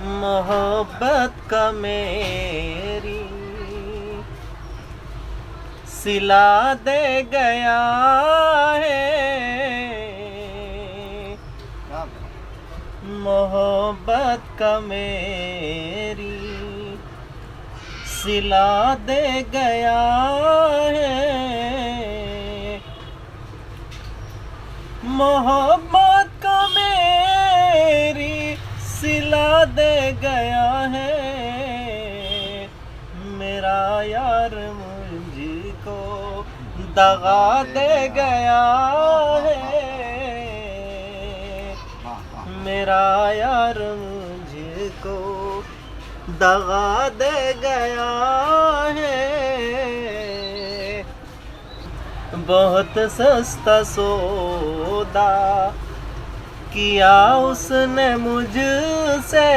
मोहब्बत का मेरी सिला दे गया है। मोहब्बत का मेरी सिला दे गया है। मोहब्बत का मेरी सिला दे गया है। मेरा यार मुझको दगा दे गया है। मेरा यार मुझको दगा दे गया है। बहुत सस्ता सौदा किया उसने मुझसे।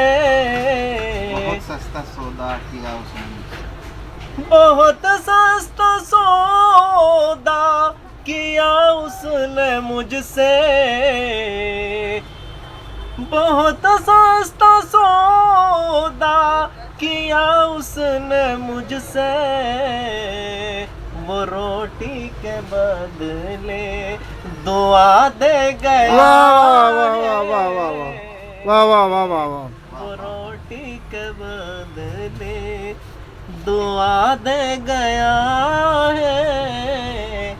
बहुत सस्ता सौदा किया उसने मुझसे। बहुत सस्ता सौदा किया उसने मुझसे। बहुत सस्ता सौदा किया उसने मुझसे। वो रोटी के बदले दुआ दे गया वाह वाह वाह वाह वाह। वो रोटी के बदले दुआ दे गया है।